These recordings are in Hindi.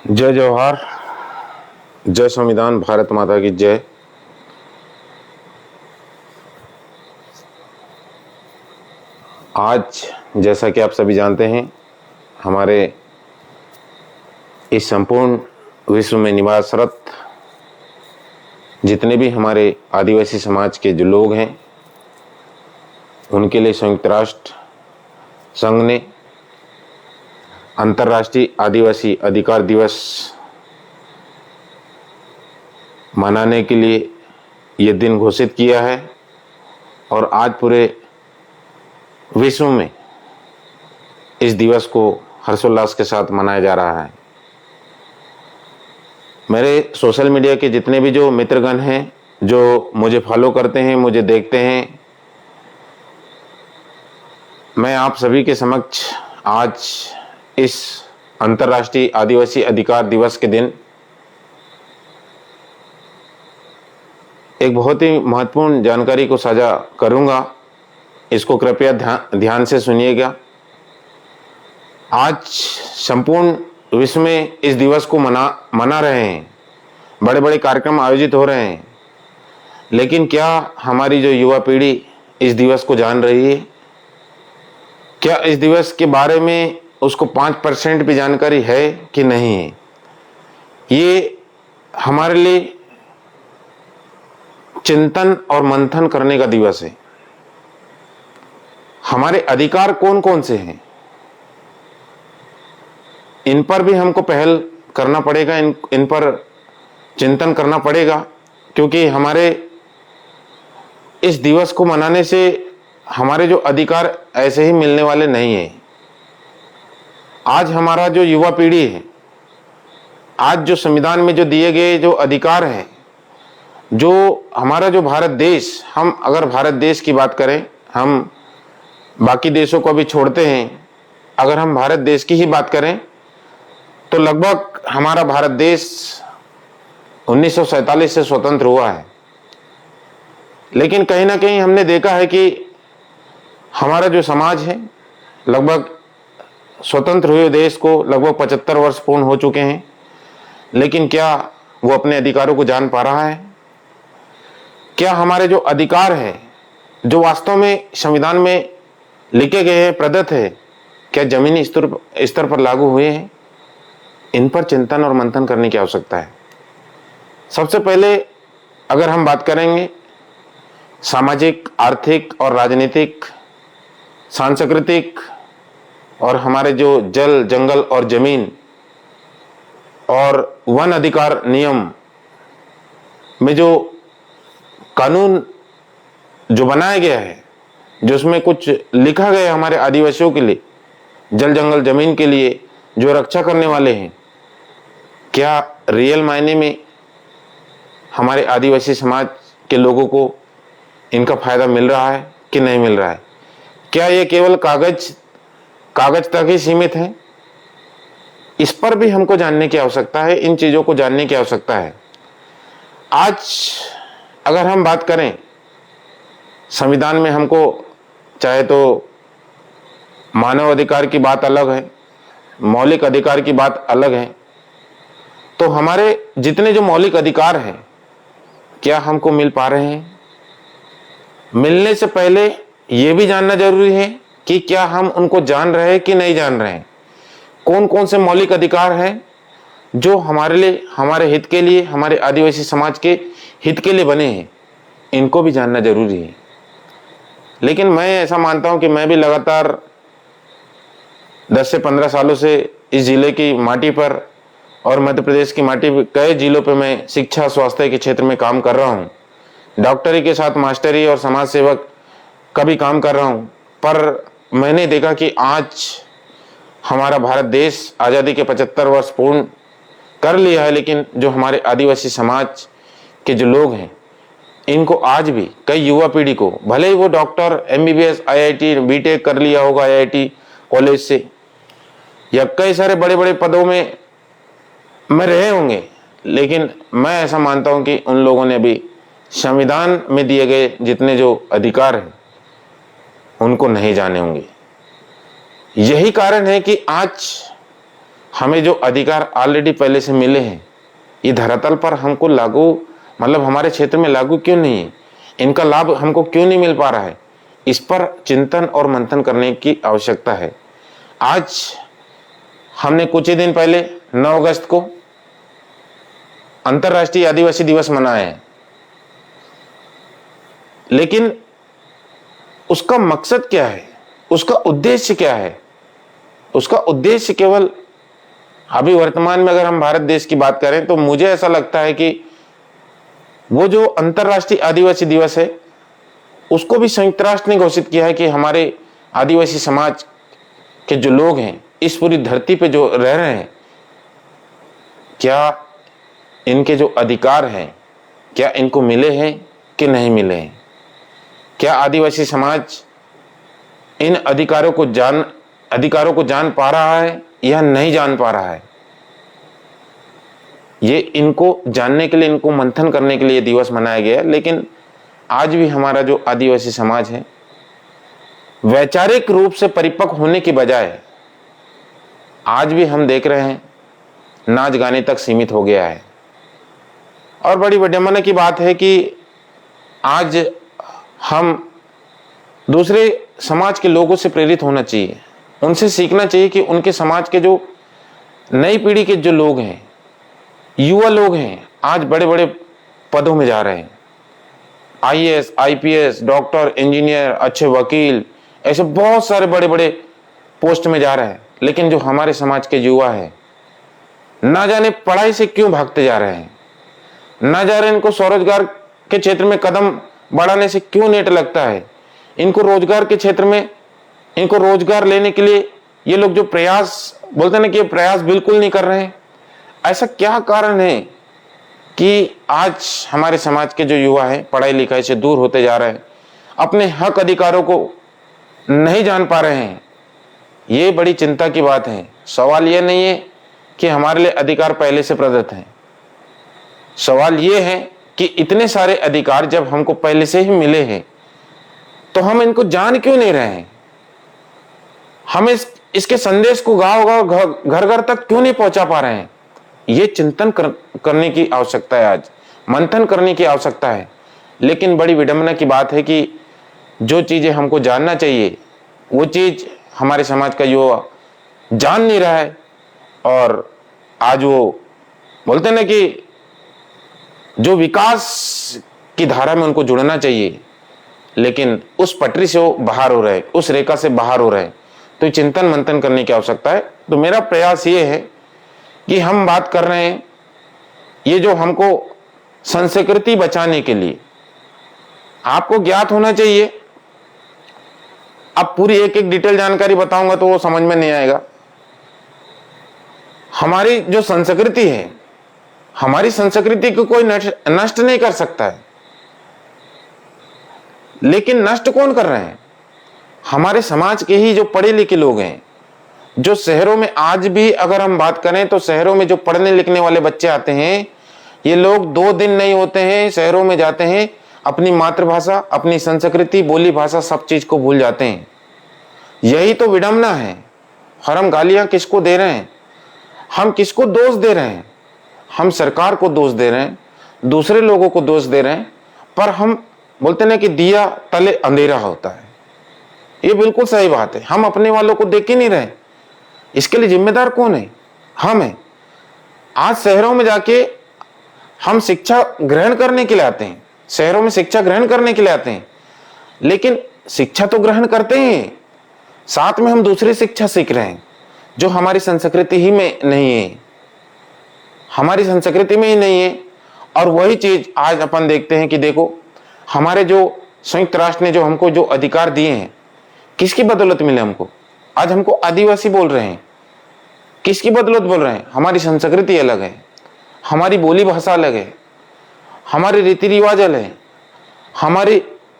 जय जवाहर, जय संविधान, भारत माता की जय। आज जैसा कि आप सभी जानते हैं, हमारे इस संपूर्ण विश्व में निवासरत जितने भी हमारे आदिवासी समाज के जो लोग हैं, उनके लिए संयुक्त राष्ट्र संघ ने अंतर्राष्ट्रीय आदिवासी अधिकार दिवस मनाने के लिए ये दिन घोषित किया है और आज पूरे विश्व में इस दिवस को हर्षोल्लास के साथ मनाया जा रहा है। मेरे सोशल मीडिया के जितने भी जो मित्रगण हैं, जो मुझे फॉलो करते हैं, मुझे देखते हैं, मैं आप सभी के समक्ष आज इस अंतर्राष्ट्रीय आदिवासी अधिकार दिवस के दिन एक बहुत ही महत्वपूर्ण जानकारी को साझा करूंगा। इसको कृपया ध्यान से सुनिएगा। आज संपूर्ण विश्व में इस दिवस को मना रहे हैं, बड़े बड़े कार्यक्रम आयोजित हो रहे हैं, लेकिन क्या हमारी जो युवा पीढ़ी इस दिवस को जान रही है? क्या इस दिवस के बारे में उसको 5% भी जानकारी है कि नहीं है? ये हमारे लिए चिंतन और मंथन करने का दिवस है। हमारे अधिकार कौन कौन से हैं, इन पर भी हमको पहल करना पड़ेगा, इन पर चिंतन करना पड़ेगा, क्योंकि हमारे इस दिवस को मनाने से हमारे जो अधिकार ऐसे ही मिलने वाले नहीं हैं। आज हमारा जो युवा पीढ़ी है, आज जो संविधान में जो दिए गए जो अधिकार हैं, जो हमारा जो भारत देश, हम अगर भारत देश की बात करें, हम बाकी देशों को भी छोड़ते हैं, अगर हम भारत देश की ही बात करें तो लगभग हमारा भारत देश 1947 से स्वतंत्र हुआ है। लेकिन कहीं ना कहीं हमने देखा है कि हमारा जो समाज है, लगभग स्वतंत्र हुए देश को लगभग 75 वर्ष पूर्ण हो चुके हैं, लेकिन क्या वो अपने अधिकारों को जान पा रहा है? क्या हमारे जो अधिकार हैं, जो वास्तव में संविधान में लिखे गए हैं, प्रदत्त है, क्या जमीनी स्तर पर लागू हुए हैं? इन पर चिंतन और मंथन करने की आवश्यकता है। सबसे पहले अगर हम बात करेंगे सामाजिक, आर्थिक और राजनीतिक, सांस्कृतिक और हमारे जो जल, जंगल और जमीन और वन अधिकार नियम में जो कानून जो बनाया गया है, जो उसमें कुछ लिखा गया है हमारे आदिवासियों के लिए, जल, जंगल, जमीन के लिए जो रक्षा करने वाले हैं, क्या रियल मायने में हमारे आदिवासी समाज के लोगों को इनका फायदा मिल रहा है कि नहीं मिल रहा है? क्या ये केवल कागज तक ही सीमित है? इस पर भी हमको जानने की आवश्यकता है, इन चीजों को जानने की आवश्यकता है। आज अगर हम बात करें संविधान में, हमको चाहे तो मानव अधिकार की बात अलग है, मौलिक अधिकार की बात अलग है, तो हमारे जितने जो मौलिक अधिकार हैं, क्या हमको मिल पा रहे हैं? मिलने से पहले यह भी जानना जरूरी है कि क्या हम उनको जान रहे हैं कि नहीं जान रहे हैं। कौन कौन से मौलिक अधिकार हैं जो हमारे लिए, हमारे हित के लिए, हमारे आदिवासी समाज के हित के लिए बने हैं, इनको भी जानना जरूरी है। लेकिन मैं ऐसा मानता हूं कि मैं भी लगातार 10 से 15 सालों से इस जिले की माटी पर और मध्य प्रदेश की माटी पर कई जिलों पर मैं शिक्षा, स्वास्थ्य के क्षेत्र में काम कर रहा हूं। डॉक्टरी के साथ मास्टरी और समाज सेवक का भी काम कर रहा हूं। पर मैंने देखा कि आज हमारा भारत देश आज़ादी के 75 वर्ष पूर्ण कर लिया है, लेकिन जो हमारे आदिवासी समाज के जो लोग हैं, इनको आज भी कई युवा पीढ़ी को, भले ही वो डॉक्टर, MBBS, IIT, BTech कर लिया होगा IIT कॉलेज से, या कई सारे बड़े बड़े पदों में रहे होंगे, लेकिन मैं ऐसा मानता हूं कि उन लोगों ने अभी संविधान में दिए गए जितने जो अधिकार हैं उनको नहीं जाने होंगे। यही कारण है कि आज हमें जो अधिकार ऑलरेडी पहले से मिले हैं, ये धरातल पर हमको लागू, मतलब हमारे क्षेत्र में लागू क्यों नहीं है, इनका लाभ हमको क्यों नहीं मिल पा रहा है, इस पर चिंतन और मंथन करने की आवश्यकता है। आज हमने कुछ ही दिन पहले 9 अगस्त को अंतर्राष्ट्रीय आदिवासी दिवस मनाया है, लेकिन उसका मकसद क्या है, उसका उद्देश्य क्या है? उसका उद्देश्य केवल, अभी वर्तमान में अगर हम भारत देश की बात करें तो मुझे ऐसा लगता है कि वो जो अंतर्राष्ट्रीय आदिवासी दिवस है उसको भी संयुक्त राष्ट्र ने घोषित किया है कि हमारे आदिवासी समाज के जो लोग हैं इस पूरी धरती पे जो रह रहे हैं, क्या इनके जो अधिकार हैं क्या इनको मिले हैं कि नहीं मिले हैं? क्या आदिवासी समाज इन अधिकारों को जान पा रहा है या नहीं जान पा रहा है? ये इनको जानने के लिए, इनको मंथन करने के लिए दिवस मनाया गया है। लेकिन आज भी हमारा जो आदिवासी समाज है वैचारिक रूप से परिपक्व होने की बजाय आज भी हम देख रहे हैं नाच गाने तक सीमित हो गया है। और बड़ी विडंबना की बात है कि आज हम दूसरे समाज के लोगों से प्रेरित होना चाहिए, उनसे सीखना चाहिए कि उनके समाज के जो नई पीढ़ी के जो लोग हैं, युवा लोग हैं, आज बड़े बड़े पदों में जा रहे हैं। आईएएस, आईपीएस, डॉक्टर, इंजीनियर, अच्छे वकील, ऐसे बहुत सारे बड़े बड़े पोस्ट में जा रहे हैं। लेकिन जो हमारे समाज के युवा है, ना जाने पढ़ाई से क्यों भागते जा रहे हैं, ना जाने इनको स्वरोजगार के क्षेत्र में कदम बढ़ाने से क्यों नेट लगता है, इनको रोजगार के क्षेत्र में, इनको रोजगार लेने के लिए ये लोग जो प्रयास बोलते हैं ना कि प्रयास बिल्कुल नहीं कर रहे हैं। ऐसा क्या कारण है कि आज हमारे समाज के जो युवा हैं पढ़ाई लिखाई से दूर होते जा रहे हैं, अपने हक अधिकारों को नहीं जान पा रहे हैं? ये बड़ी चिंता की बात है। सवाल ये नहीं है कि हमारे लिए अधिकार पहले से प्रदत्त हैं, सवाल ये है कि इतने सारे अधिकार जब हमको पहले से ही मिले हैं तो हम इनको जान क्यों नहीं रहे हैं? हम इसके संदेश को गांव घर घर तक क्यों नहीं पहुंचा पा रहे हैं? ये चिंतन करने की आवश्यकता है, आज मंथन करने की आवश्यकता है। लेकिन बड़ी विडंबना की बात है कि जो चीजें हमको जानना चाहिए वो चीज हमारे समाज का युवा जान नहीं रहा है। और आज वो बोलते ना कि जो विकास की धारा में उनको जुड़ना चाहिए, लेकिन उस पटरी से वो बाहर हो रहे, उस रेखा से बाहर हो रहे। तो चिंतन मंथन करने की आवश्यकता है। तो मेरा प्रयास ये है कि हम बात कर रहे हैं ये जो हमको संस्कृति बचाने के लिए, आपको ज्ञात होना चाहिए। अब पूरी एक एक डिटेल जानकारी बताऊंगा तो वो समझ में नहीं आएगा। हमारी जो संस्कृति है, हमारी संस्कृति को कोई नष्ट नहीं कर सकता है, लेकिन नष्ट कौन कर रहे हैं? हमारे समाज के ही जो पढ़े लिखे लोग हैं, जो शहरों में आज भी अगर हम बात करें तो शहरों में जो पढ़ने लिखने वाले बच्चे आते हैं, ये लोग 2 दिन नहीं होते हैं शहरों में जाते हैं, अपनी मातृभाषा, अपनी संस्कृति, बोली भाषा सब चीज को भूल जाते हैं। यही तो विडंबना है। और हम गालियां किसको दे रहे हैं? हम किसको दोष दे रहे हैं? हम सरकार को दोष दे रहे हैं, दूसरे लोगों को दोष दे रहे हैं। पर हम बोलते ना कि दिया तले अंधेरा होता है, ये बिल्कुल सही बात है। हम अपने वालों को देख ही नहीं रहे। इसके लिए जिम्मेदार कौन है? हम हैं। आज शहरों में जाके हम शिक्षा ग्रहण करने के लिए आते हैं, शहरों में शिक्षा ग्रहण करने के लिए आते हैं, लेकिन शिक्षा तो ग्रहण करते हैं, साथ में हम दूसरी शिक्षा सीख रहे हैं जो हमारी संस्कृति ही में नहीं है, हमारी संस्कृति में ही नहीं है। और वही चीज आज अपन देखते हैं कि देखो, हमारे जो संयुक्त राष्ट्र ने जो हमको जो अधिकार दिए हैं, किसकी बदौलत मिले हमको? आज हमको आदिवासी बोल रहे हैं, किसकी बदौलत बोल रहे हैं? हमारी संस्कृति अलग है, हमारी बोली भाषा अलग है, हमारे रीति रिवाज अलग है, हमारी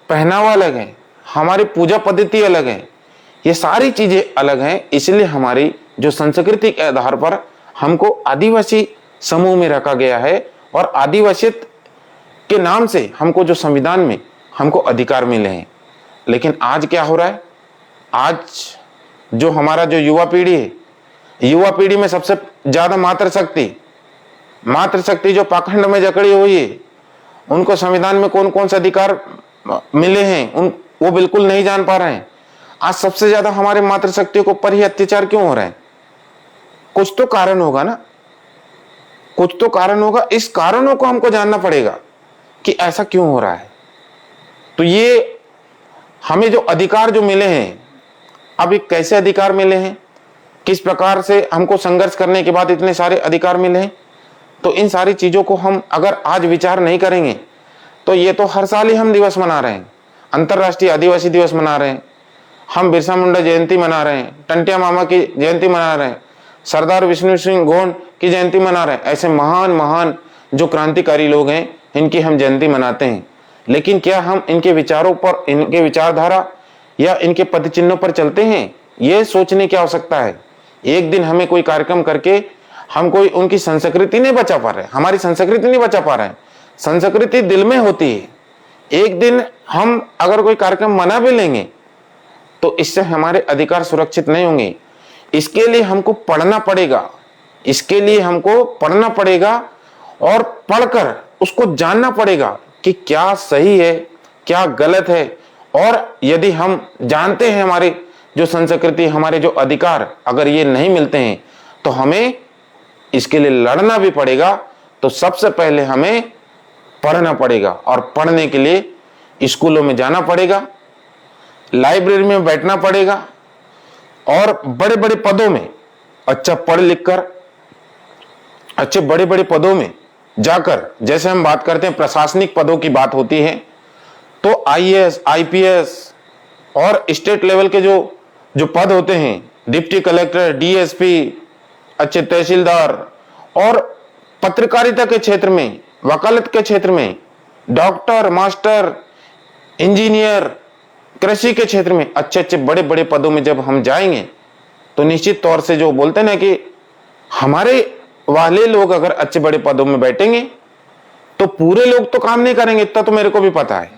पहनावा अलग है, हमारी पूजा पद्धति अलग है, ये सारी चीजें अलग हैं। इसलिए हमारी जो संस्कृति के आधार पर हमको आदिवासी समूह में रखा गया है और आदिवासियत के नाम से हमको जो संविधान में हमको अधिकार मिले हैं। लेकिन आज क्या हो रहा है? आज जो हमारा जो युवा पीढ़ी है युवा पीढ़ी में सबसे ज्यादा मातृशक्ति जो पाखंड में जकड़ी हुई है, उनको संविधान में कौन कौन से अधिकार मिले हैं वो बिल्कुल नहीं जान पा रहे हैं। आज सबसे ज्यादा हमारे मातृशक्ति के ऊपर ही अत्याचार क्यों हो रहे हैं? कुछ तो कारण होगा ना, कुछ तो कारण होगा। इस कारणों को हमको जानना पड़ेगा कि ऐसा क्यों हो रहा है। तो ये हमें जो अधिकार जो मिले हैं, अब ये कैसे अधिकार मिले हैं, किस प्रकार से हमको संघर्ष करने के बाद इतने सारे अधिकार मिले हैं, तो इन सारी चीजों को हम अगर आज विचार नहीं करेंगे तो ये तो हर साल ही हम दिवस मना रहे हैं, अंतर्राष्ट्रीय आदिवासी दिवस मना रहे हैं, हम बिरसा मुंडा जयंती मना रहे हैं, टंटिया मामा की जयंती मना रहे हैं, सरदार विष्णु सिंह गोंड की जयंती मना रहे हैं। ऐसे महान महान जो क्रांतिकारी लोग हैं, इनकी हम जयंती मनाते हैं। लेकिन क्या हम इनके विचारों पर, इनके विचारधारा या इनके पद चिन्हों पर चलते हैं? ये सोचने की आवश्यकता है। एक दिन हमें कोई कार्यक्रम करके हम कोई उनकी संस्कृति नहीं बचा पा रहे, हमारी संस्कृति नहीं बचा पा रहे हैं। संस्कृति दिल में होती है। एक दिन हम अगर कोई कार्यक्रम मना भी लेंगे तो इससे हमारे अधिकार सुरक्षित नहीं होंगे। इसके लिए हमको पढ़ना पड़ेगा, इसके लिए हमको पढ़ना पड़ेगा और पढ़कर उसको जानना पड़ेगा कि क्या सही है, क्या गलत है। और यदि हम जानते हैं हमारी जो संस्कृति, हमारे जो अधिकार अगर ये नहीं मिलते हैं तो हमें इसके लिए लड़ना भी पड़ेगा। तो सबसे पहले हमें पढ़ना पड़ेगा और पढ़ने के लिए स्कूलों में जाना पड़ेगा, लाइब्रेरी में बैठना पड़ेगा और बड़े बड़े पदों में अच्छा पढ़ लिख कर अच्छे बड़े बड़े पदों में जाकर, जैसे हम बात करते हैं प्रशासनिक पदों की बात होती है, तो आईएएस, आईपीएस और स्टेट लेवल के जो पद होते हैं, डिप्टी कलेक्टर, डीएसपी, अच्छे तहसीलदार, और पत्रकारिता के क्षेत्र में, वकालत के क्षेत्र में, डॉक्टर, मास्टर, इंजीनियर, कृषि के क्षेत्र में अच्छे अच्छे बड़े बड़े पदों में जब हम जाएंगे तो निश्चित तौर से जो बोलते हैं ना कि हमारे वाले लोग अगर अच्छे बड़े पदों में बैठेंगे तो पूरे लोग तो काम नहीं करेंगे, इतना तो मेरे को भी पता है,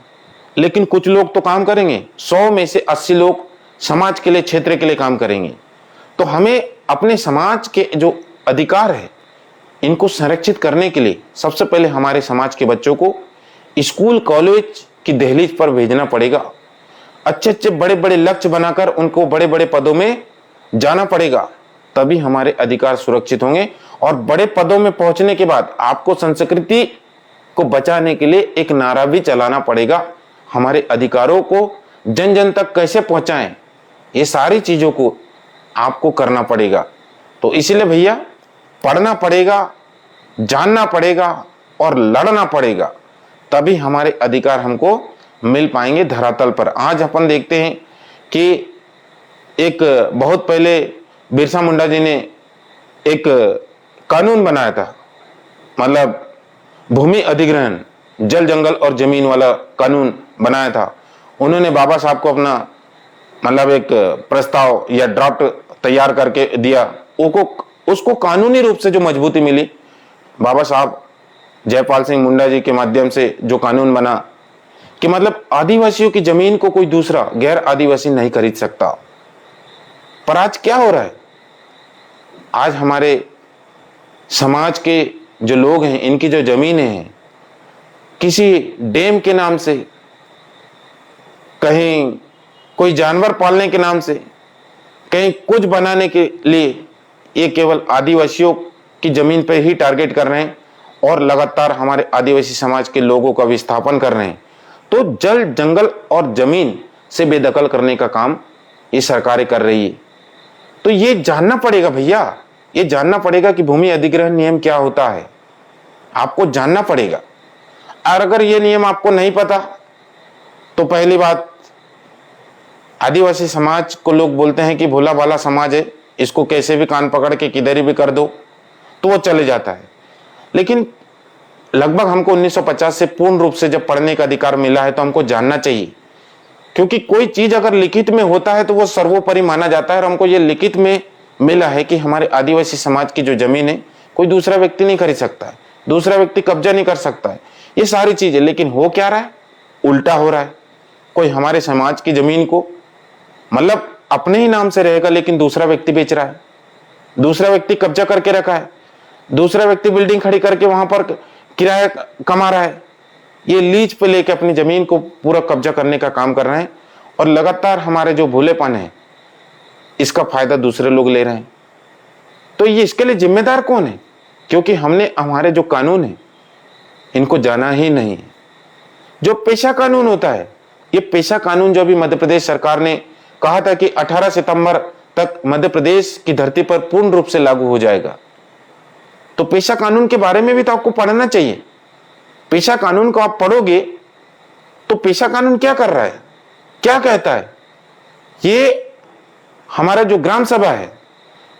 लेकिन कुछ लोग तो काम करेंगे। 100 में से 80 लोग समाज के लिए, क्षेत्र के लिए काम करेंगे। तो हमें अपने समाज के जो अधिकार है इनको संरक्षित करने के लिए सबसे पहले हमारे समाज के बच्चों को स्कूल कॉलेज की दहलीज पर भेजना पड़ेगा। अच्छे अच्छे बड़े बड़े लक्ष्य बनाकर उनको बड़े बड़े पदों में जाना पड़ेगा, तभी हमारे अधिकार सुरक्षित होंगे। और बड़े पदों में पहुंचने के बाद आपको संस्कृति को बचाने के लिए एक नारा भी चलाना पड़ेगा। हमारे अधिकारों को जन जन तक कैसे पहुंचाएं, ये सारी चीजों को आपको करना पड़ेगा। तो इसलिए भैया पढ़ना पड़ेगा, जानना पड़ेगा और लड़ना पड़ेगा, तभी हमारे अधिकार हमको मिल पाएंगे धरातल पर। आज अपन देखते हैं कि एक बहुत पहले बिरसा मुंडा जी ने एक कानून बनाया था, मतलब भूमि अधिग्रहण, जल जंगल और जमीन वाला कानून बनाया था। उन्होंने बाबा साहब को अपना मतलब एक प्रस्ताव या ड्राफ्ट तैयार करके दिया। उसको कानूनी रूप से जो मजबूती मिली, बाबा साहब जयपाल सिंह मुंडा जी के माध्यम से जो कानून बना कि मतलब आदिवासियों की जमीन को कोई दूसरा गैर आदिवासी नहीं खरीद सकता। पर आज क्या हो रहा है, आज हमारे समाज के जो लोग हैं, इनकी जो जमीनें हैं, किसी डैम के नाम से, कहीं कोई जानवर पालने के नाम से, कहीं कुछ बनाने के लिए, ये केवल आदिवासियों की जमीन पर ही टारगेट कर रहे हैं और लगातार हमारे आदिवासी समाज के लोगों का विस्थापन कर रहे हैं। तो जल जंगल और जमीन से बेदखल करने का काम ये सरकारें कर रही है। तो ये जानना पड़ेगा भैया, ये जानना पड़ेगा कि भूमि अधिग्रहण नियम क्या होता है, आपको जानना पड़ेगा। और अगर ये नियम आपको नहीं पता तो पहली बात, आदिवासी समाज को लोग बोलते हैं कि भोला भाला समाज है, इसको कैसे भी कान पकड़ के किधर ही भी कर दो तो वो चले जाता है। लेकिन लगभग हमको 1950 से पूर्ण रूप से जब पढ़ने का अधिकार मिला है तो हमको जानना चाहिए, क्योंकि कोई चीज अगर लिखित में होता है तो वो सर्वोपरि माना जाता है। और हमको ये लिखित में मिला है कि हमारे आदिवासी समाज की जो जमीन है कोई दूसरा व्यक्ति नहीं खरीद सकता है, दूसरा व्यक्ति कब्जा नहीं कर सकता है, ये सारी चीजें। लेकिन हो क्या रहा है, उल्टा हो रहा है। कोई हमारे समाज की जमीन को मतलब अपने ही नाम से रहेगा लेकिन दूसरा व्यक्ति बेच रहा है। दूसरा व्यक्ति कब्जा करके रखा है, दूसरा व्यक्ति बिल्डिंग खड़ी करके वहां पर किराया कमा रहा है। ये लीज पे लेके अपनी जमीन को पूरा कब्जा करने का काम कर रहे हैं और लगातार हमारे जो भोलेपन है इसका फायदा दूसरे लोग ले रहे हैं। तो ये इसके लिए जिम्मेदार कौन है? क्योंकि हमने हमारे जो कानून है इनको जाना ही नहीं। जो पेशा कानून होता है, ये पेशा कानून जो अभी मध्य प्रदेश सरकार ने कहा था कि 18 सितंबर तक मध्य प्रदेश की धरती पर पूर्ण रूप से लागू हो जाएगा, तो पेशा कानून के बारे में भी तो आपको पढ़ना चाहिए। पेशा कानून को आप पढ़ोगे तो पेशा कानून क्या कर रहा है, क्या कहता है। ये हमारा जो ग्राम सभा है,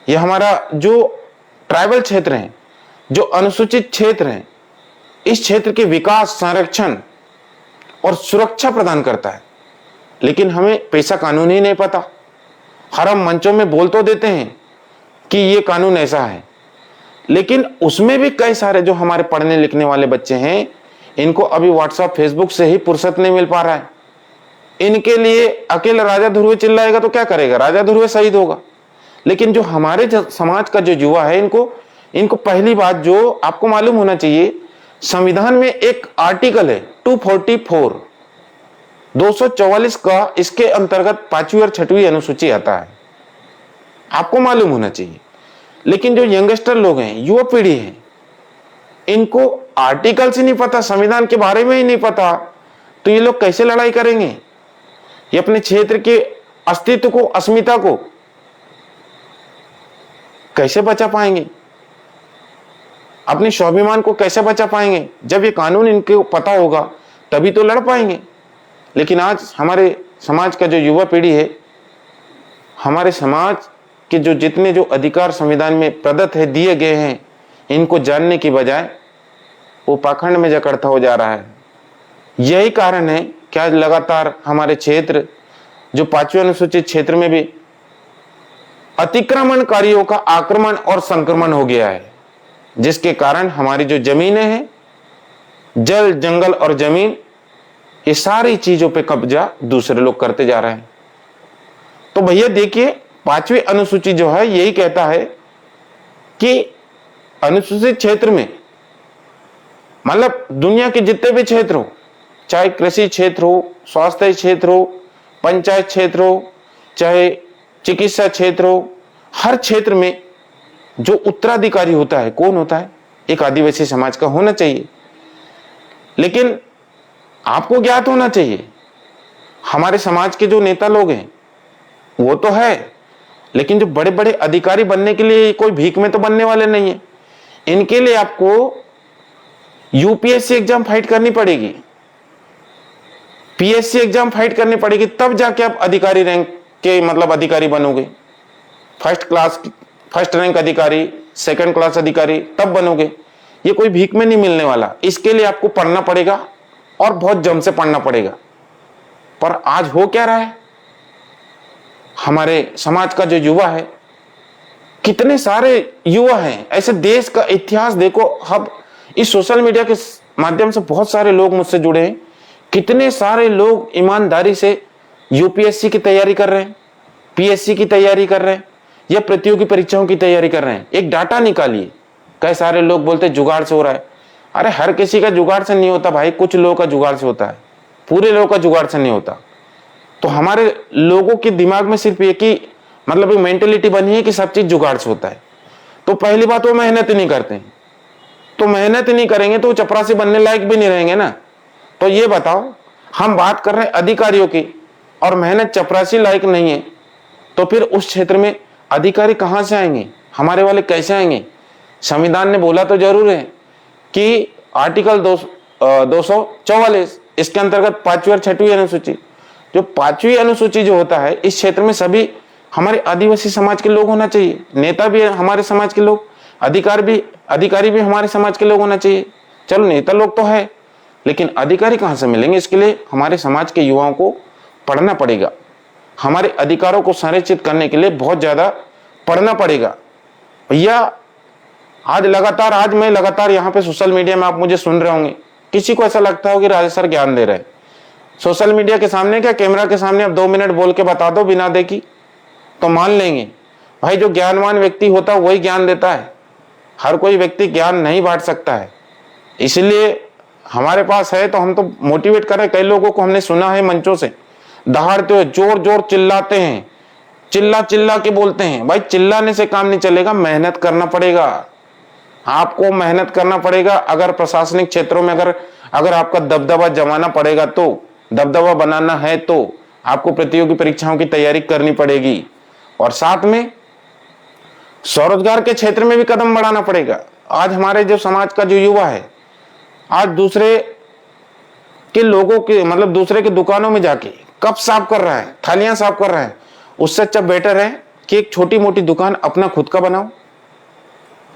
ये हमारा जो ट्राइबल क्षेत्र है, जो अनुसूचित क्षेत्र है, इस क्षेत्र के विकास, संरक्षण और सुरक्षा प्रदान करता है। लेकिन हमें पेशा कानून ही नहीं पता। हर हम मंचों में बोल तो देते हैं कि ये कानून ऐसा है, लेकिन उसमें भी कई सारे जो हमारे पढ़ने लिखने वाले बच्चे हैं, इनको अभी व्हाट्सएप फेसबुक से ही फुर्सत नहीं मिल पा रहा है। इनके लिए अकेला राजा ध्रुव चिल्लाएगा तो क्या करेगा, राजा ध्रुव शहीद होगा। लेकिन जो हमारे समाज का जो युवा है, इनको पहली बात जो आपको मालूम होना चाहिए, संविधान में एक आर्टिकल है 244 244 का, इसके अंतर्गत 5वीं और 6वीं अनुसूची आता है, आपको मालूम होना चाहिए। लेकिन जो यंगस्टर लोग हैं, युवा पीढ़ी है, इनको आर्टिकल से नहीं पता, संविधान के बारे में ही नहीं पता, तो ये लोग कैसे लड़ाई करेंगे? ये अपने क्षेत्र के अस्तित्व को, अस्मिता को कैसे बचा पाएंगे? अपने स्वाभिमान को कैसे बचा पाएंगे? जब ये कानून इनको पता होगा तभी तो लड़ पाएंगे। लेकिन आज हमारे समाज का जो युवा पीढ़ी है, हमारे समाज के जो जितने जो अधिकार संविधान में प्रदत्त है, दिए गए हैं, इनको जानने की बजाय वो पाखंड में जकड़ता हो जा रहा है। यही कारण है कि आज लगातार हमारे क्षेत्र जो 5वीं अनुसूचित क्षेत्र में भी अतिक्रमणकारियों का आक्रमण और संक्रमण हो गया है, जिसके कारण हमारी जो जमीनें हैं, जल, जंगल और जमीन, ये सारी चीजों पे कब्जा दूसरे लोग करते जा रहे हैं। तो भैया देखिए, 5वीं अनुसूची जो है यही कहता है कि अनुसूचित क्षेत्र में, मतलब दुनिया के जितने भी क्षेत्र हो, चाहे कृषि क्षेत्र हो, स्वास्थ्य क्षेत्र हो, पंचायत क्षेत्र हो, चाहे चिकित्सा क्षेत्र हो, हर क्षेत्र में जो उत्तराधिकारी होता है, कौन होता है? एक आदिवासी समाज का होना चाहिए। लेकिन आपको ज्ञात होना चाहिए, हमारे समाज के जो नेता लोग हैं वो तो है, लेकिन जो बड़े बड़े अधिकारी बनने के लिए कोई भीख में तो बनने वाले नहीं है। इनके लिए आपको यूपीएससी एग्जाम फाइट करनी पड़ेगी, पीएससी एग्जाम फाइट करनी पड़ेगी, तब जाके आप अधिकारी रैंक के मतलब अधिकारी बनोगे। फर्स्ट रैंक अधिकारी, सेकंड क्लास अधिकारी तब बनोगे। ये कोई भीख में नहीं मिलने वाला। इसके लिए आपको पढ़ना पड़ेगा और बहुत जम से पढ़ना पड़ेगा। पर आज हो क्या रहा है, हमारे समाज का जो युवा है, कितने सारे युवा हैं ऐसे, देश का इतिहास देखो। अब इस सोशल मीडिया के माध्यम से बहुत सारे लोग मुझसे जुड़े हैं। कितने सारे लोग ईमानदारी से यूपीएससी की तैयारी कर रहे हैं, पीएससी की तैयारी कर रहे हैं, या प्रतियोगी परीक्षाओं की तैयारी कर रहे हैं। एक डाटा निकालिए। कई सारे लोग बोलते जुगाड़ से हो रहा है। अरे हर किसी का जुगाड़ से नहीं होता भाई, कुछ लोगों का जुगाड़ से होता है, पूरे लोगों का जुगाड़ से नहीं होता। तो हमारे लोगों के दिमाग में सिर्फ एक ही मतलब एक मेंटेलिटी बनी है कि सब चीज जुगाड़ से होता है। तो पहली बात, वो मेहनत नहीं करते हैं। तो मेहनत नहीं करेंगे तो चपरासी बनने लायक भी नहीं रहेंगे ना। तो ये बताओ, हम बात कर रहे हैं अधिकारियों की, और मेहनत चपरासी लायक नहीं है, तो फिर उस क्षेत्र में अधिकारी कहां से आएंगे? हमारे वाले कैसे आएंगे? संविधान ने बोला तो जरूर है कि आर्टिकल 244, इसके अंतर्गत 5वीं और 6वीं अनुसूची, जो 5वीं अनुसूची जो होता है, इस क्षेत्र में सभी हमारे आदिवासी समाज के लोग होना चाहिए। नेता भी हमारे समाज के लोग, अधिकारी भी हमारे समाज के लोग होना चाहिए। चलो नेता लोग तो है, लेकिन अधिकारी कहां से मिलेंगे? इसके लिए हमारे समाज के युवाओं को पढ़ना पड़ेगा। हमारे अधिकारों को संरक्षित करने के लिए बहुत ज्यादा पढ़ना पड़ेगा। भैया आज मैं लगातार यहाँ पे सोशल मीडिया में, आप मुझे सुन रहे होंगे, किसी को ऐसा लगता हो कि राजेश सर ज्ञान दे रहे हैं। सोशल मीडिया के सामने क्या, कैमरा के सामने आप 2 मिनट बोल के बता दो बिना देखी तो मान लेंगे। भाई जो ज्ञानवान व्यक्ति होता है वही ज्ञान देता है, हर कोई व्यक्ति ज्ञान नहीं बांट सकता है। इसलिए हमारे पास है तो हम तो मोटिवेट कर रहे हैं। कई लोगों को हमने सुना है मंचों से दहाड़ते हुए जोर जोर चिल्लाते हैं, चिल्ला चिल्ला के बोलते हैं। भाई चिल्लाने से काम नहीं चलेगा, मेहनत करना पड़ेगा, आपको मेहनत करना पड़ेगा। अगर प्रशासनिक क्षेत्रों में अगर आपका दबदबा जमाना पड़ेगा, तो दबदबा बनाना है तो आपको प्रतियोगी परीक्षाओं की तैयारी करनी पड़ेगी। और साथ में स्वरोजगार के क्षेत्र में भी कदम बढ़ाना पड़ेगा। आज हमारे जो समाज का जो युवा है, आज दूसरे के लोगों के मतलब दूसरे के दुकानों में जाके कप साफ कर रहा है, थालियां साफ कर रहा है। उससे अच्छा बेटर है कि एक छोटी मोटी दुकान अपना खुद का बनाओ।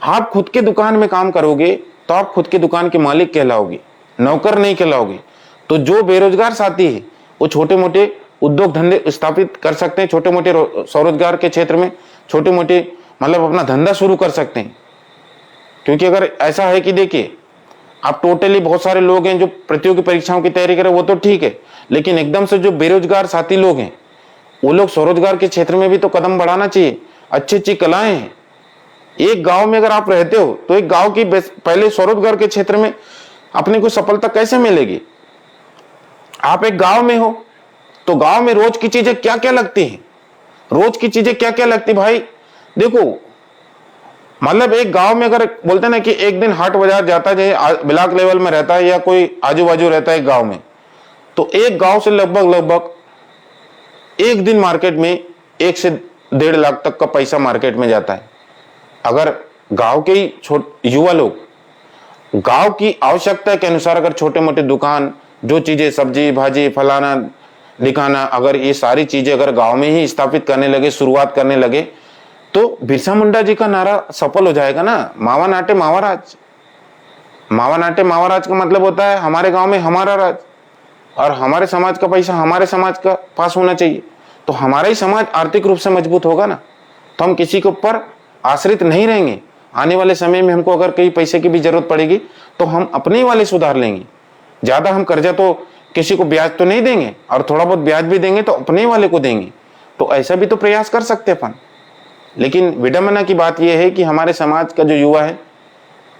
आप खुद के दुकान में काम करोगे तो आप खुद के दुकान के मालिक कहलाओगे, नौकर नहीं कहलाओगे। तो जो बेरोजगार साथी है वो छोटे मोटे उद्योग धंधे स्थापित कर सकते हैं, छोटे मोटे स्वरोजगार के क्षेत्र में छोटे मोटे मतलब अपना धंधा शुरू कर सकते हैं। क्योंकि अगर ऐसा है कि देखिए आप टोटली बहुत सारे लोग हैं जो प्रतियोगी परीक्षाओं की तैयारी करें, वो तो ठीक है, लेकिन एकदम से जो बेरोजगार साथी लोग हैं वो लोग स्वरोजगार के क्षेत्र में भी तो कदम बढ़ाना चाहिए। अच्छी अच्छी कलाएं हैं। एक गांव में अगर आप रहते हो तो एक गांव की पहले स्वरोजगार के क्षेत्र में अपने को सफलता कैसे मिलेगी। आप एक गांव में हो तो गांव में रोज की चीजें क्या क्या लगती हैं, रोज की चीजें क्या क्या लगती भाई। देखो मतलब एक गांव में अगर बोलते ना कि एक दिन हाट बाजार जाता है, ब्लॉक लेवल में रहता है या कोई आजू बाजू रहता है गांव में, तो एक गांव से लगभग एक दिन मार्केट में 1 से 1.5 लाख तक का पैसा मार्केट में जाता है। अगर गांव के ही युवा लोग गांव की आवश्यकता के अनुसार अगर छोटे मोटे दुकान, जो चीजें सब्जी भाजी फलाना दिखाना, अगर ये सारी चीजें अगर गांव में ही स्थापित करने लगे, शुरुआत करने लगे, तो बिरसा मुंडा जी का नारा सफल हो जाएगा ना, मावा नाटे मावा राज। मावा नाटे मावा राज का मतलब होता है हमारे गांव में हमारा राज, और हमारे समाज का पैसा हमारे समाज का पास होना चाहिए। तो हमारा ही समाज आर्थिक रूप से मजबूत होगा ना, तो हम किसी के ऊपर आश्रित नहीं रहेंगे। आने वाले समय में हमको अगर कई पैसे की भी जरूरत पड़ेगी तो हम अपने वाले सुधार लेंगे। ज्यादा हम कर्जा तो किसी को ब्याज तो नहीं देंगे, और थोड़ा बहुत ब्याज भी देंगे तो अपने वाले को देंगे। तो ऐसा भी तो प्रयास कर सकते अपन। लेकिन विडंबना की बात यह है कि हमारे समाज का जो युवा है,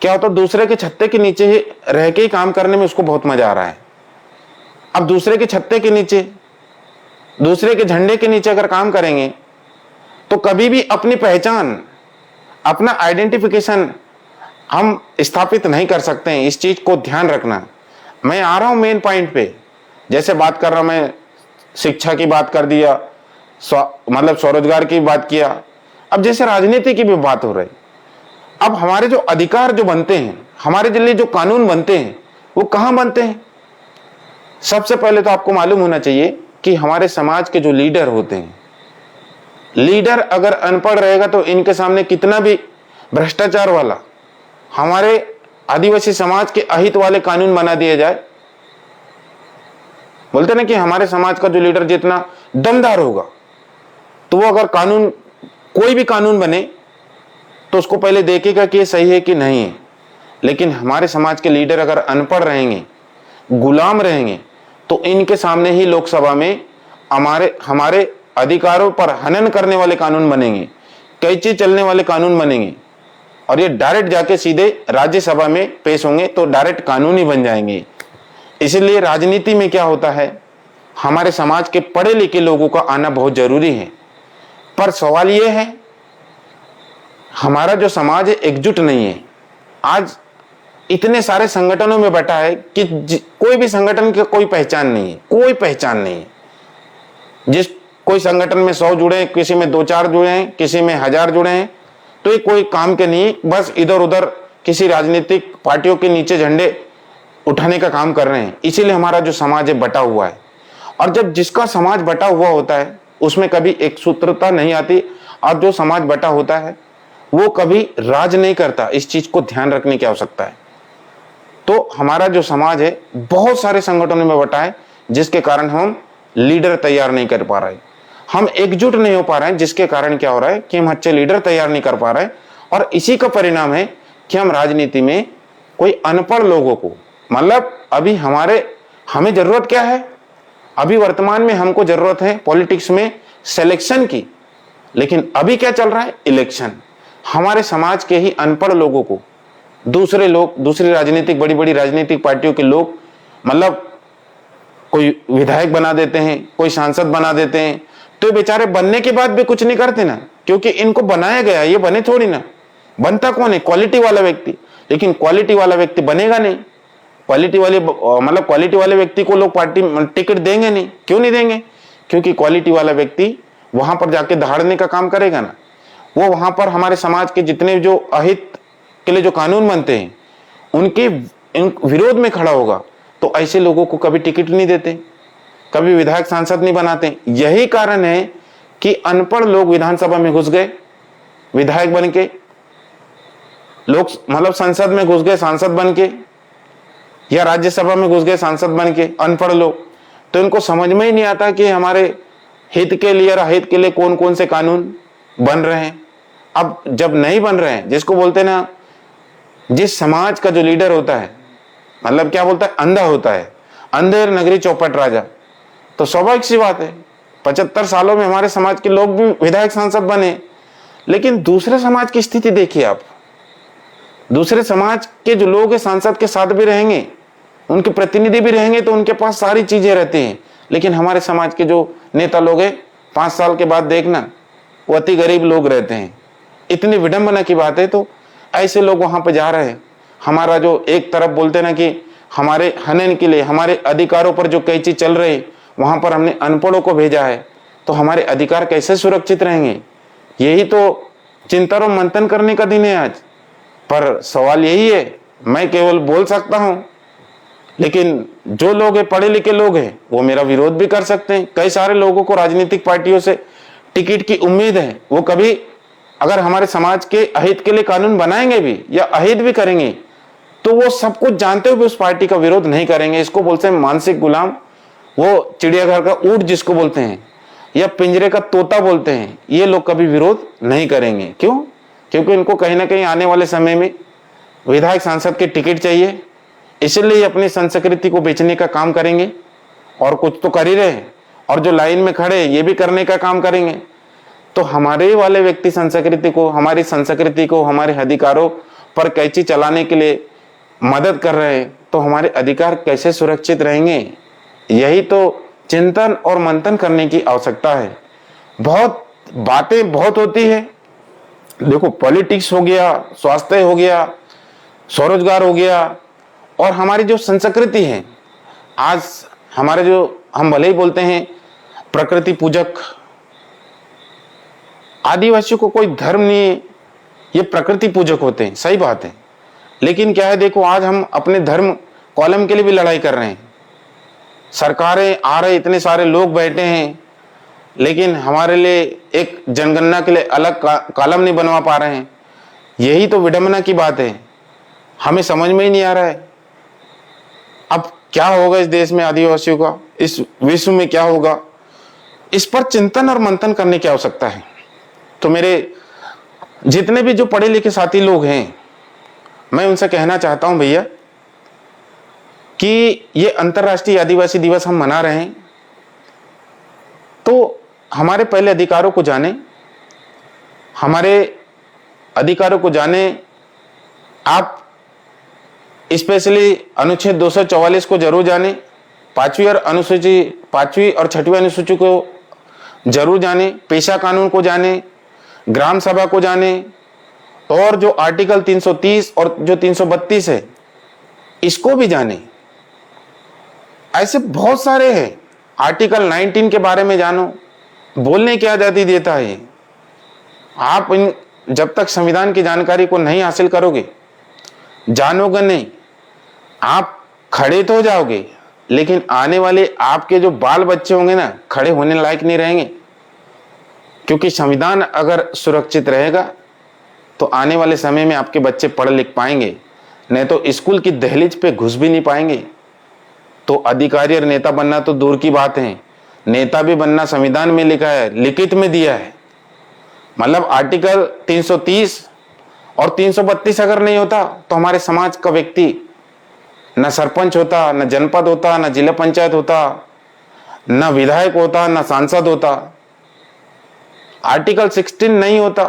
क्या होता है दूसरे के छत्ते के नीचे ही रह के ही काम करने में उसको बहुत मजा आ रहा है। अब दूसरे के छत्ते के नीचे, दूसरे के झंडे के नीचे अगर काम करेंगे तो कभी भी अपनी पहचान, अपना आइडेंटिफिकेशन हम स्थापित नहीं कर सकते हैं। इस चीज को ध्यान रखना। मैं आ रहा हूं मेन पॉइंट पे। जैसे बात कर रहा हूं, मैं शिक्षा की बात कर दिया, मतलब स्वरोजगार की बात किया। अब जैसे राजनीति की भी बात हो रही। अब हमारे जो अधिकार जो बनते हैं, हमारे लिए जो कानून बनते हैं, वो कहां बनते हैं। सबसे पहले तो आपको मालूम होना चाहिए कि हमारे समाज के जो लीडर होते हैं, लीडर अगर अनपढ़ रहेगा तो इनके सामने कितना भी भ्रष्टाचार वाला, हमारे आदिवासी समाज के अहित वाले कानून बना दिए जाए, बोलते ना कि हमारे समाज का जो लीडर जितना दमदार होगा तो वो अगर कानून, कोई भी कानून बने तो उसको पहले देखेगा कि ये सही है कि नहीं है। लेकिन हमारे समाज के लीडर अगर अनपढ़ रहेंगे, गुलाम रहेंगे, तो इनके सामने ही लोकसभा में हमारे अधिकारों पर हनन करने वाले कानून बनेंगे, कैंची चलने वाले कानून बनेंगे, और ये डायरेक्ट जाके सीधे राज्यसभा में पेश होंगे तो डायरेक्ट कानून ही बन जाएंगे। इसलिए राजनीति में क्या होता है, हमारे समाज के पढ़े लिखे लोगों का आना बहुत जरूरी है। पर सवाल यह है, हमारा जो समाज है एकजुट नहीं है। आज इतने सारे संगठनों में बैठा है कि कोई भी संगठन की कोई पहचान नहीं है, कोई पहचान नहीं है। जिस कोई संगठन में 100 जुड़े हैं, किसी में 2-4 जुड़े हैं, किसी में 1000 जुड़े हैं, तो ये कोई काम के नहीं, बस इधर उधर किसी राजनीतिक पार्टियों के नीचे झंडे उठाने का काम कर रहे हैं। इसीलिए हमारा जो समाज है बटा हुआ है। और जब जिसका समाज बटा हुआ होता है उसमें कभी एक सूत्रता नहीं आती, और जो समाज बटा होता है वो कभी राज नहीं करता। इस चीज को ध्यान रखने की आवश्यकता है। तो हमारा जो समाज है बहुत सारे संगठनों में बटा है, जिसके कारण हम लीडर तैयार नहीं कर पा रहे, हम एकजुट नहीं हो पा रहे हैं, जिसके कारण क्या हो रहा है कि हम अच्छे लीडर तैयार नहीं कर पा रहे। और इसी का परिणाम है कि हम राजनीति में कोई अनपढ़ लोगों को, मतलब अभी हमें जरूरत क्या है, अभी वर्तमान में हमको जरूरत है पॉलिटिक्स में सिलेक्शन की। लेकिन अभी क्या चल रहा है, इलेक्शन। हमारे समाज के ही अनपढ़ लोगों को दूसरे लोग, दूसरी राजनीतिक, बड़ी बड़ी राजनीतिक पार्टियों के लोग मतलब कोई विधायक बना देते हैं, कोई सांसद बना देते हैं, तो ये बेचारे बनने के बाद भी कुछ नहीं करते ना, क्योंकि इनको बनाया गया, ये बने थोड़ी ना। बनता कौन है, क्वालिटी वाला व्यक्ति। लेकिन क्वालिटी वाला व्यक्ति बनेगा नहीं। क्वालिटी वाले मतलब क्वालिटी वाले व्यक्ति को लोग पार्टी टिकट देंगे नहीं। क्यों नहीं देंगे? क्योंकि क्वालिटी वाला व्यक्ति वहां पर जाके दहाड़ने का काम करेगा ना। वो वहां पर हमारे समाज के जितने जो अहित के लिए जो कानून बनते हैं उनके विरोध में खड़ा होगा। तो ऐसे लोगों को कभी टिकट नहीं देते, कभी विधायक सांसद नहीं बनाते। यही कारण है कि अनपढ़ लोग विधानसभा में घुस गए, विधायक बन के, लोग मतलब संसद में घुस गए सांसद बन के, या राज्यसभा में घुस गए सांसद बन के, अनपढ़ लोग। तो इनको समझ में ही नहीं आता कि हमारे हित के लिए और अहित के लिए कौन कौन से कानून बन रहे हैं। अब जब नहीं बन रहे हैं, जिसको बोलते हैं ना, जिस समाज का जो लीडर होता है, मतलब क्या बोलता है, अंधा होता है, अंधेर नगरी चौपट राजा। तो स्वाभाविक सी बात है, 75 सालों में हमारे समाज के लोग भी विधायक सांसद बने। लेकिन दूसरे समाज की स्थिति देखिए आप, दूसरे समाज के जो लोग हैं सांसद के साथ भी रहेंगे, उनके प्रतिनिधि भी रहेंगे, तो उनके पास सारी चीजें रहती हैं। लेकिन हमारे समाज के जो नेता लोग हैं, 5 साल के बाद देखना वो अति गरीब लोग रहते हैं। इतनी विडंबना की बात है। तो ऐसे लोग वहां पे जा रहे हैं। हमारा जो एक तरफ बोलते ना कि हमारे हनन के लिए, हमारे अधिकारों पर जो कई चीज चल रही, वहां पर हमने अनपढ़ों को भेजा है, तो हमारे अधिकार कैसे सुरक्षित रहेंगे? यही तो चिंतन और मंथन करने का दिन है आज। पर सवाल यही है, मैं केवल बोल सकता हूं, लेकिन जो लोग हैं, पढ़े लिखे लोग हैं, वो मेरा विरोध भी कर सकते हैं। कई सारे लोगों को राजनीतिक पार्टियों से टिकट की उम्मीद है। वो कभी अगर हमारे समाज के अहित के लिए कानून बनाएंगे भी या अहित भी करेंगे, तो वो सब कुछ जानते हुए उस पार्टी का विरोध नहीं करेंगे। इसको बोलते हैं मानसिक गुलाम। वो चिड़ियाघर का ऊंट जिसको बोलते हैं, या पिंजरे का तोता बोलते हैं, ये लोग कभी विरोध नहीं करेंगे। क्यों? क्योंकि इनको कहीं ना कहीं आने वाले समय में विधायक सांसद के टिकट चाहिए, इसलिए अपनी संस्कृति को बेचने का काम करेंगे। और कुछ तो कर ही रहे हैं, और जो लाइन में खड़े ये भी करने का काम करेंगे। तो हमारे वाले व्यक्ति संस्कृति को, हमारी संस्कृति को, हमारे अधिकारों पर कैंची चलाने के लिए मदद कर रहे हैं, तो हमारे अधिकार कैसे सुरक्षित रहेंगे? यही तो चिंतन और मंथन करने की आवश्यकता है। बहुत बातें बहुत होती है। देखो, पॉलिटिक्स हो गया, स्वास्थ्य हो गया, स्वरोजगार हो गया, और हमारी जो संस्कृति है, आज हमारे जो हम भले ही बोलते हैं प्रकृति पूजक, आदिवासियों को कोई धर्म नहीं, ये प्रकृति पूजक होते हैं, सही बात है। लेकिन क्या है, देखो आज हम अपने धर्म कॉलम के लिए भी लड़ाई कर रहे हैं। सरकारें आ रहे, इतने सारे लोग बैठे हैं, लेकिन हमारे लिए एक जनगणना के लिए अलग कॉलम नहीं बनवा पा रहे हैं। यही तो विडंबना की बात है। हमें समझ में ही नहीं आ रहा है अब क्या होगा इस देश में आदिवासियों का, इस विश्व में क्या होगा। इस पर चिंतन और मंथन करने की आवश्यकता है। तो मेरे जितने भी जो पढ़े लिखे साथी लोग हैं, मैं उनसे कहना चाहता हूं भैया कि ये अंतर्राष्ट्रीय आदिवासी दिवस हम मना रहे हैं, तो हमारे पहले अधिकारों को जाने, हमारे अधिकारों को जाने। आप स्पेशली अनुच्छेद 244 को जरूर जाने, 5वीं और 6वीं अनुसूची को जरूर जाने, पेशा कानून को जाने, ग्राम सभा को जाने, और जो आर्टिकल 330 और जो 332 है इसको भी जाने। ऐसे बहुत सारे हैं। आर्टिकल 19 के बारे में जानो, बोलने की आजादी देता है। आप इन जब तक संविधान की जानकारी को नहीं हासिल करोगे, जानोगे नहीं, आप खड़े तो हो जाओगे, लेकिन आने वाले आपके जो बाल बच्चे होंगे ना, खड़े होने लायक नहीं रहेंगे। क्योंकि संविधान अगर सुरक्षित रहेगा तो आने वाले समय में आपके बच्चे पढ़ लिख पाएंगे, नहीं तो स्कूल की दहलीज पे घुस भी नहीं पाएंगे। तो अधिकारी और नेता बनना तो दूर की बात है, नेता भी बनना संविधान में लिखा है, लिखित में दिया है। मतलब आर्टिकल 330 और 332 अगर नहीं होता तो हमारे समाज का व्यक्ति न सरपंच होता, न जनपद होता, न जिला पंचायत होता, न विधायक होता, न सांसद होता। आर्टिकल 16 नहीं होता,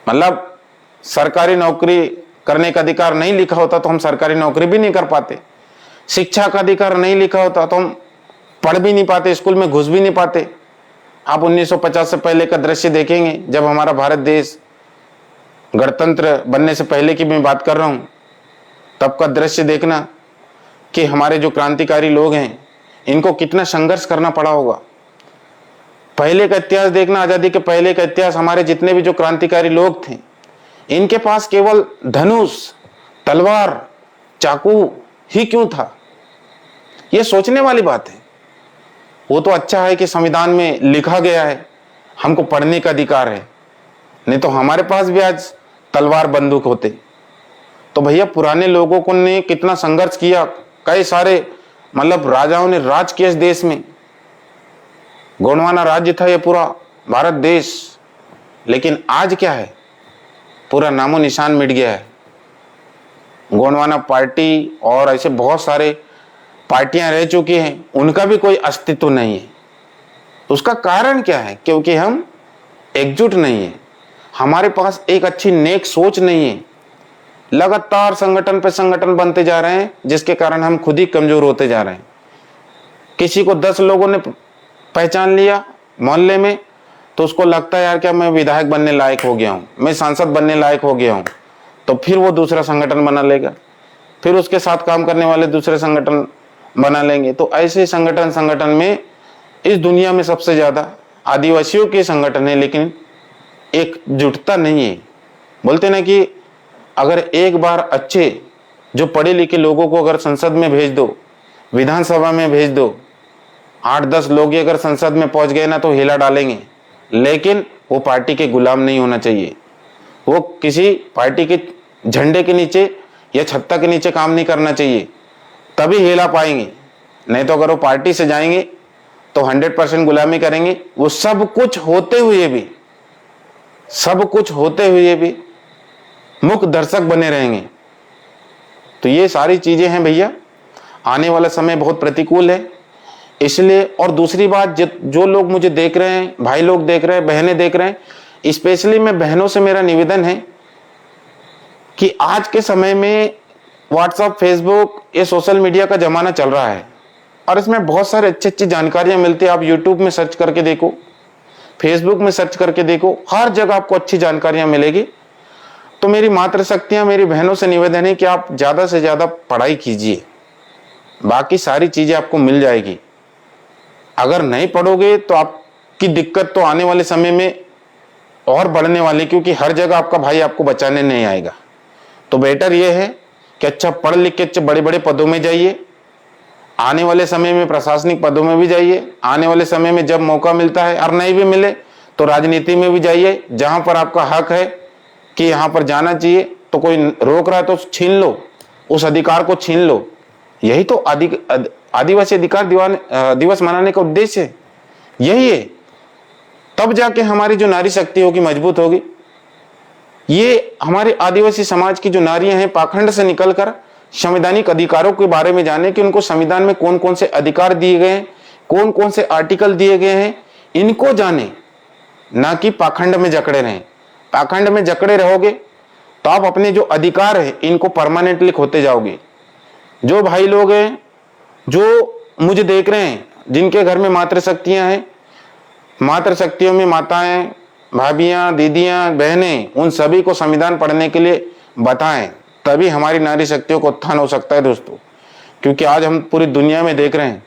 मतलब सरकारी नौकरी करने का अधिकार नहीं लिखा होता तो हम सरकारी नौकरी भी नहीं कर पाते। शिक्षा का अधिकार नहीं लिखा होता तो हम पढ़ भी नहीं पाते, स्कूल में घुस भी नहीं पाते। आप 1950 से पहले का दृश्य देखेंगे, जब हमारा भारत देश गणतंत्र बनने से पहले की मैं बात कर रहा हूं, तब का दृश्य देखना कि हमारे जो क्रांतिकारी लोग हैं इनको कितना संघर्ष करना पड़ा होगा। पहले का इतिहास देखना, आजादी के पहले का इतिहास, हमारे जितने भी जो क्रांतिकारी लोग थे इनके पास केवल धनुष, तलवार, चाकू ही क्यों था? यह सोचने वाली बात है। वो तो अच्छा है कि संविधान में लिखा गया है हमको पढ़ने का अधिकार है, नहीं तो हमारे पास भी आज तलवार बंदूक होते। तो भैया पुराने लोगों को ने कितना संघर्ष किया, कई सारे मतलब राजाओं ने राज किया इस देश में। गोंडवाना राज्य था ये पूरा भारत देश, लेकिन आज क्या है? पूरा नामो निशान मिट गया है। गोंडवाना पार्टी और ऐसे बहुत सारे पार्टियां रह चुकी हैं, उनका भी कोई अस्तित्व नहीं है। उसका कारण क्या है? क्योंकि हम एकजुट नहीं है, हमारे पास एक अच्छी नेक सोच नहीं है। लगातार संगठन पे संगठन बनते जा रहे हैं, जिसके कारण हम खुद ही कमजोर होते जा रहे हैं। किसी को 10 लोगों ने पहचान लिया मोहल्ले में, तो उसको लगता है यार क्या मैं विधायक बनने लायक हो गया हूँ, मैं सांसद बनने लायक हो गया हूँ, तो फिर वो दूसरा संगठन बना लेगा, फिर उसके साथ काम करने वाले दूसरे संगठन बना लेंगे। तो ऐसे संगठन में इस दुनिया में सबसे ज्यादा आदिवासियों के संगठन है, लेकिन एकजुटता नहीं है। बोलते ना कि अगर एक बार अच्छे जो पढ़े लिखे लोगों को अगर संसद में भेज दो, विधानसभा में भेज दो, 8-10 लोग अगर संसद में पहुंच गए ना तो हिला डालेंगे, लेकिन वो पार्टी के गुलाम नहीं होना चाहिए। वो किसी पार्टी के झंडे के नीचे या छत्ता के नीचे काम नहीं करना चाहिए, तभी हिला पाएंगे। नहीं तो अगर वो पार्टी से जाएंगे तो 100% गुलामी करेंगे। वो सब कुछ होते हुए भी मुख्य दर्शक बने रहेंगे। तो ये सारी चीजें हैं भैया, आने वाला समय बहुत प्रतिकूल है इसलिए। और दूसरी बात, जो लोग मुझे देख रहे हैं, भाई लोग देख रहे हैं, बहनें देख रहे हैं, स्पेशली मैं बहनों से मेरा निवेदन है कि आज के समय में व्हाट्सएप, फेसबुक, ये सोशल मीडिया का जमाना चल रहा है और इसमें बहुत सारे अच्छी जानकारियां मिलती है। आप यूट्यूब में सर्च करके देखो, फेसबुक में सर्च करके देखो, हर जगह आपको अच्छी जानकारियां मिलेगी। तो मेरी मातृशक्तियां, मेरी बहनों से निवेदन है कि आप ज्यादा से ज्यादा पढ़ाई कीजिए, बाकी सारी चीजें आपको मिल जाएगी। अगर नहीं पढ़ोगे तो आपकी दिक्कत तो आने वाले समय में और बढ़ने वाली, क्योंकि हर जगह आपका भाई आपको बचाने नहीं आएगा। तो बेटर यह है कि अच्छा पढ़ लिख के अच्छे बड़े बड़े पदों में जाइए, आने वाले समय में प्रशासनिक पदों में भी जाइए, आने वाले समय में जब मौका मिलता है और नहीं भी मिले तो राजनीति में भी जाइए। जहां पर आपका हक है कि यहाँ पर जाना चाहिए, तो कोई रोक रहा है तो छीन लो, उस अधिकार को छीन लो। यही तो आदिवासी अधिकार दिवस मनाने का उद्देश्य है, यही है। तब जाके हमारी जो नारी शक्ति होगी मजबूत होगी। ये हमारे आदिवासी समाज की जो नारियां हैं पाखंड से निकलकर संवैधानिक अधिकारों के बारे में जाने कि उनको संविधान में कौन कौन से अधिकार दिए गए हैं, कौन कौन से आर्टिकल दिए गए हैं, इनको जाने, ना कि पाखंड में जकड़े रहें। पाखंड में जकड़े रहोगे तो आप अपने जो अधिकार है इनको परमानेंटली खोते जाओगे। जो भाई लोग हैं जो मुझे देख रहे हैं, जिनके घर में मातृशक्तियां हैं, मातृशक्तियों में माताएं, भाभियां, दीदियां, बहनें, उन सभी को संविधान पढ़ने के लिए बताएं, तभी हमारी नारी शक्तियों को उत्थान हो सकता है दोस्तों। क्योंकि आज हम पूरी दुनिया में देख रहे हैं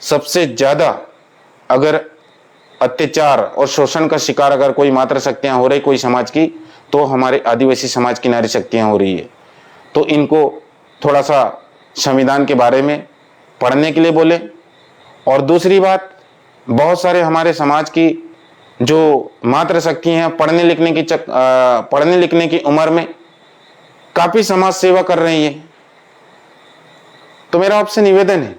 सबसे ज्यादा अगर अत्याचार और शोषण का शिकार अगर कोई मातृशक्तियां हो रही कोई समाज की, तो हमारे आदिवासी समाज की नारी शक्तियां हो रही है। तो इनको थोड़ा सा संविधान के बारे में पढ़ने के लिए बोले। और दूसरी बात, बहुत सारे हमारे समाज की जो मातृशक्ति हैं पढ़ने लिखने की उम्र में काफी समाज सेवा कर रही है। तो मेरा आपसे निवेदन है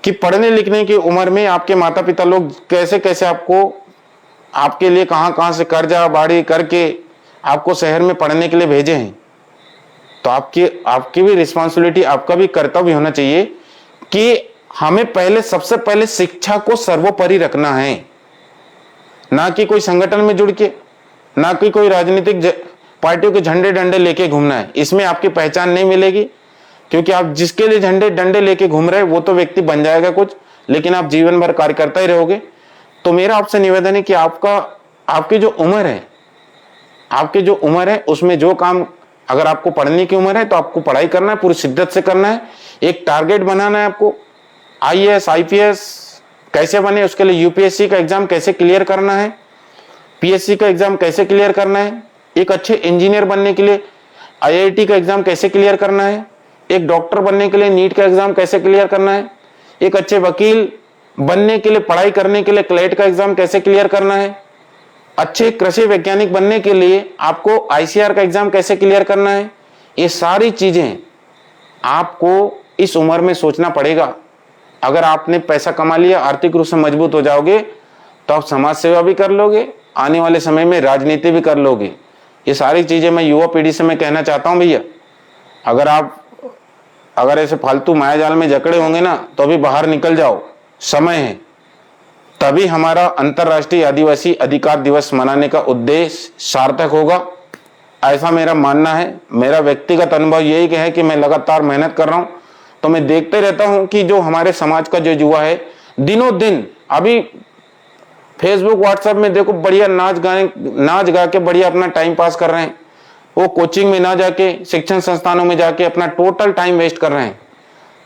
कि पढ़ने लिखने की उम्र में आपके माता पिता लोग कैसे कैसे आपके लिए कहां से कर्जा बाड़ी करके आपको शहर में पढ़ने के लिए भेजे हैं। तो आपकी भी रिस्पॉन्सिबिलिटी, आपका भी कर्तव्य होना चाहिए कि हमें सबसे पहले शिक्षा को सर्वोपरि रखना है। ना कि कोई संगठन में जुड़ के, ना कि कोई राजनीतिक पार्टियों के झंडे डंडे लेके घूमना है। इसमें आपकी पहचान नहीं मिलेगी, क्योंकि आप जिसके लिए झंडे डंडे लेके घूम रहे हैं वो तो व्यक्ति बन जाएगा कुछ, लेकिन आप जीवन भर कार्य करता ही रहोगे। तो मेरा आपसे निवेदन है कि आपकी जो उम्र है उसमें जो काम, अगर आपको पढ़ने की उम्र है तो आपको पढ़ाई करना है, पूरी शिद्दत से करना है। एक टारगेट बनाना है आपको, IAS IPS कैसे बने, उसके लिए UPSC का एग्जाम कैसे क्लियर करना है, PSC का एग्जाम कैसे क्लियर करना है, एक अच्छे इंजीनियर बनने के लिए IIT का एग्जाम कैसे क्लियर करना है, एक डॉक्टर बनने के लिए नीट का एग्जाम कैसे क्लियर करना है, एक अच्छे वकील बनने के लिए पढ़ाई करने के लिए क्लेट का एग्जाम कैसे क्लियर करना है, अच्छे कृषि वैज्ञानिक बनने के लिए आपको ICAR का एग्जाम कैसे क्लियर करना है। ये सारी चीजें आपको इस उम्र में सोचना पड़ेगा। अगर आपने पैसा कमा लिया, आर्थिक रूप से मजबूत हो जाओगे, तो आप समाज सेवा भी कर लोगे, आने वाले समय में राजनीति भी कर लोगे। ये सारी चीजें मैं युवा पीढ़ी से मैं कहना चाहता हूं भैया। अगर ऐसे फालतू मायाजाल में जकड़े होंगे ना, तो अभी बाहर निकल जाओ, समय है। तभी हमारा अंतर्राष्ट्रीय आदिवासी अधिकार दिवस मनाने का उद्देश्य सार्थक होगा, ऐसा मेरा मानना है। मेरा व्यक्तिगत अनुभव यही है कि मैं लगातार मेहनत कर रहा हूं, तो मैं देखते रहता हूं कि जो हमारे समाज का जो युवा है, दिनों दिन अभी फेसबुक व्हाट्सएप में देखो बढ़िया नाच गा के बढ़िया अपना टाइम पास कर रहे हैं। वो कोचिंग में ना जाके, शिक्षण संस्थानों में जाके अपना टोटल टाइम वेस्ट कर रहे हैं।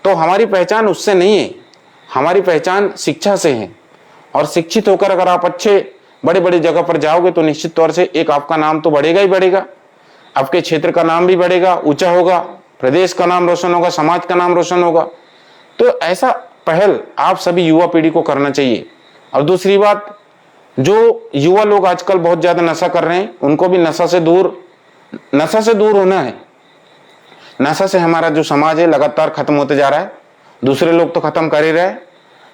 तो हमारी पहचान उससे नहीं है, हमारी पहचान शिक्षा से है। और शिक्षित होकर अगर आप अच्छे बड़े बड़े जगह पर जाओगे तो निश्चित तौर से एक आपका नाम तो बढ़ेगा ही बढ़ेगा, आपके क्षेत्र का नाम भी बढ़ेगा, ऊंचा होगा, प्रदेश का नाम रोशन होगा, समाज का नाम रोशन होगा। तो ऐसा पहल आप सभी युवा पीढ़ी को करना चाहिए। और दूसरी बात, जो युवा लोग आजकल बहुत ज्यादा नशा कर रहे हैं, उनको भी नशा से दूर होना है। नशा से हमारा जो समाज है लगातार खत्म होते जा रहा है। दूसरे लोग तो खत्म कर ही रहे हैं,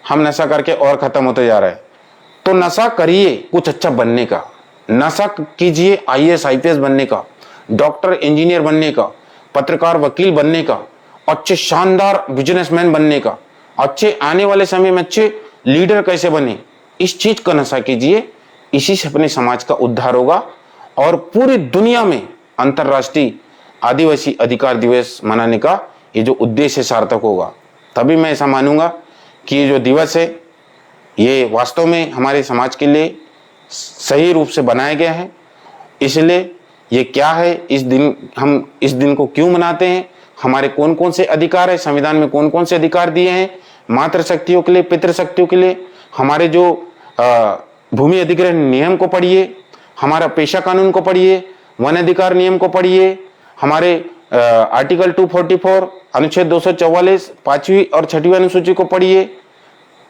हम नशा करके और खत्म होते जा रहे हैं। तो नशा करिए कुछ अच्छा बनने का, नशा कीजिए IAS IPS बनने का, डॉक्टर इंजीनियर बनने का, पत्रकार वकील बनने का, अच्छे शानदार बिजनेसमैन बनने का, अच्छे आने वाले समय में अच्छे लीडर कैसे बने, इस चीज का नशा कीजिए। इसी से अपने समाज का उद्धार होगा और पूरी दुनिया में अंतर्राष्ट्रीय आदिवासी अधिकार दिवस मनाने का ये जो उद्देश्य सार्थक होगा। तभी मैं ऐसा मानूंगा कि ये जो दिवस है ये वास्तव में हमारे समाज के लिए सही रूप से बनाया गया है। इसलिए ये क्या है, हम इस दिन को क्यों मनाते हैं, हमारे कौन कौन से अधिकार है, संविधान में कौन कौन से अधिकार दिए हैं, मातृशक्तियों के लिए, पितृशक्तियों के लिए, हमारे जो भूमि अधिग्रहण नियम को पढ़िए, हमारा पेशा कानून को पढ़िए, वन अधिकार नियम को पढ़िए, हमारे आर्टिकल 244 अनुच्छेद 244 5वीं और 6वीं अनुसूची को पढ़िए,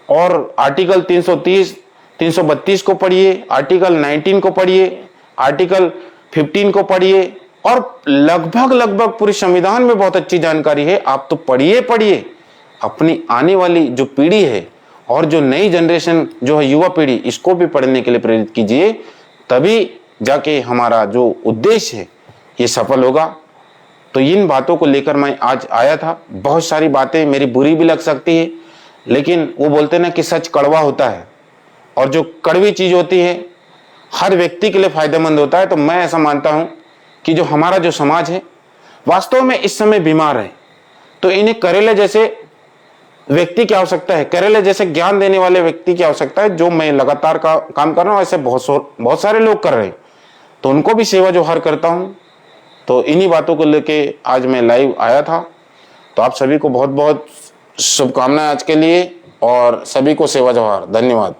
और आर्टिकल 330 332 को पढ़िए, आर्टिकल 19 को पढ़िए, आर्टिकल 15 को पढ़िए, और लगभग पूरे संविधान में बहुत अच्छी जानकारी है। आप तो पढ़िए, अपनी आने वाली जो पीढ़ी है और जो नई जनरेशन जो है युवा पीढ़ी, इसको भी पढ़ने के लिए प्रेरित कीजिए। तभी जाके हमारा जो उद्देश्य है ये सफल होगा। तो इन बातों को लेकर मैं आज आया था। बहुत सारी बातें मेरी बुरी भी लग सकती है, लेकिन वो बोलते हैं ना कि सच कड़वा होता है, और जो कड़वी चीज होती है हर व्यक्ति के लिए फायदेमंद होता है। तो मैं ऐसा मानता हूं कि जो हमारा जो समाज है वास्तव में इस समय बीमार है, तो इन्हें करेले जैसे व्यक्ति की आवश्यकता है, करेले जैसे ज्ञान देने वाले व्यक्ति की आवश्यकता है। जो मैं लगातार काम कर रहा हूं, ऐसे बहुत सारे लोग कर रहे हैं, तो उनको भी सेवा जोहार करता हूं। तो इन्हीं बातों को लेके आज मैं लाइव आया था। तो आप सभी को बहुत बहुत शुभकामनाएं आज के लिए, और सभी को सेवा जोहार। धन्यवाद।